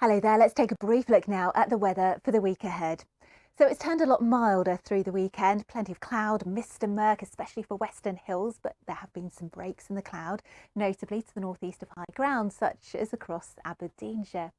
Hello there, let's take a brief look now at the weather for the week ahead. So it's turned a lot milder through the weekend, plenty of cloud, mist and murk, especially for western hills, but there have been some breaks in the cloud, notably to the northeast of high ground, such as across Aberdeenshire.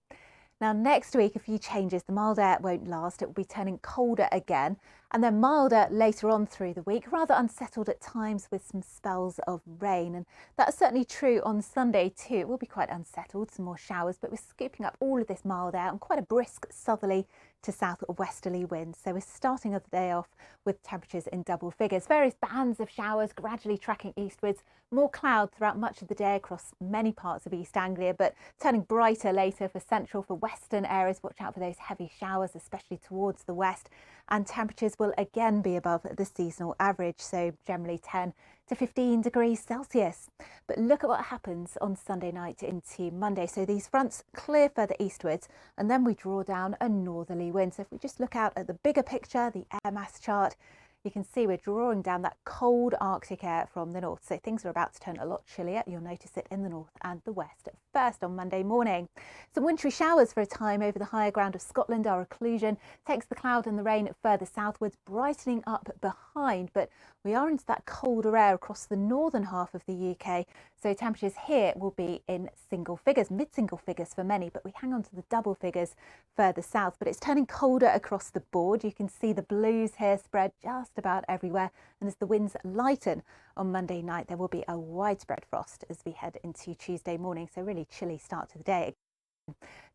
Now next week, a few changes. The mild air won't last. It will be turning colder again and then milder later on through the week, rather unsettled at times with some spells of rain. And that's certainly true on Sunday too. It will be quite unsettled, some more showers, but we're scooping up all of this mild air and quite a brisk southerly to south westerly winds. So we're starting the day off with temperatures in double figures. Various bands of showers gradually tracking eastwards, more cloud throughout much of the day across many parts of East Anglia, but turning brighter later for central, for western areas. Watch out for those heavy showers, especially towards the west. And temperatures will again be above the seasonal average, so generally 10 to 15 degrees Celsius. But look at what happens on Sunday night into Monday. So these fronts clear further eastwards and then we draw down a northerly wind. So if we just look out at the bigger picture, the air mass chart, you can see we're drawing down that cold Arctic air from the north. So things are about to turn a lot chillier. You'll notice it in the north and the west at first on Monday morning. Some wintry showers for a time over the higher ground of Scotland. Our occlusion takes the cloud and the rain further southwards, brightening up behind. But we are into that colder air across the northern half of the UK. So temperatures here will be in single figures, mid-single figures for many, but we hang on to the double figures further south. But it's turning colder across the board. You can see the blues here spread just about everywhere. And as the winds lighten on Monday night, there will be a widespread frost as we head into Tuesday morning. So really chilly start to the day.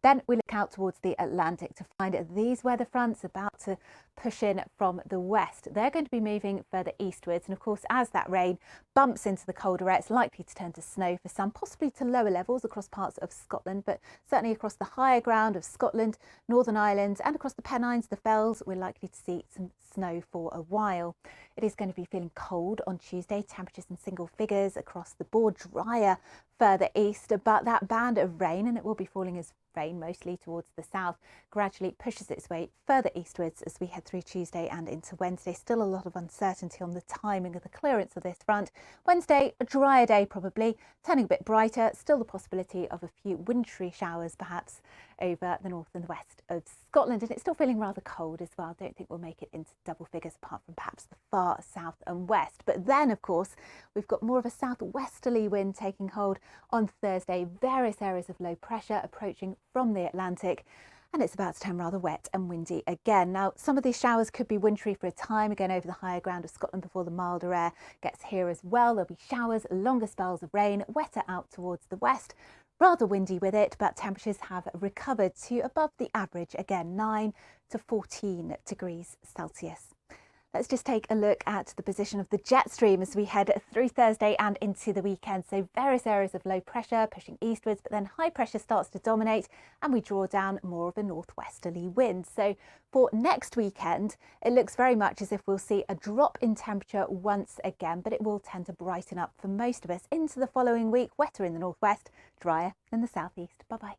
Then we look out towards the Atlantic to find these weather fronts about to push in from the west. They're going to be moving further eastwards. And of course, as that rain bumps into the colder air, it's likely to turn to snow for some, possibly to lower levels across parts of Scotland, but certainly across the higher ground of Scotland, Northern Ireland and across the Pennines, the Fells, we're likely to see some snow for a while. It is going to be feeling cold on Tuesday, temperatures in single figures across the board, drier further east, but that band of rain, and it will be falling as rain mostly towards the south, gradually pushes its way further eastwards as we head through Tuesday and into Wednesday. Still a lot of uncertainty on the timing of the clearance of this front. Wednesday, a drier day probably, turning a bit brighter, still the possibility of a few wintry showers perhaps over the north and the west of Scotland, and it's still feeling rather cold as well. Don't think we'll make it into double figures apart from perhaps the far south and west. But then of course we've got more of a southwesterly wind taking hold on Thursday, various areas of low pressure approaching from the Atlantic, and it's about to turn rather wet and windy again. Now some of these showers could be wintry for a time, again over the higher ground of Scotland before the milder air gets here as well. There'll be showers, longer spells of rain, wetter out towards the west. Rather windy with it, but temperatures have recovered to above the average, again 9 to 14 degrees Celsius. Let's just take a look at the position of the jet stream as we head through Thursday and into the weekend. So various areas of low pressure pushing eastwards, but then high pressure starts to dominate and we draw down more of a northwesterly wind. So for next weekend, it looks very much as if we'll see a drop in temperature once again, but it will tend to brighten up for most of us into the following week. Wetter in the northwest, drier in the southeast. Bye-bye.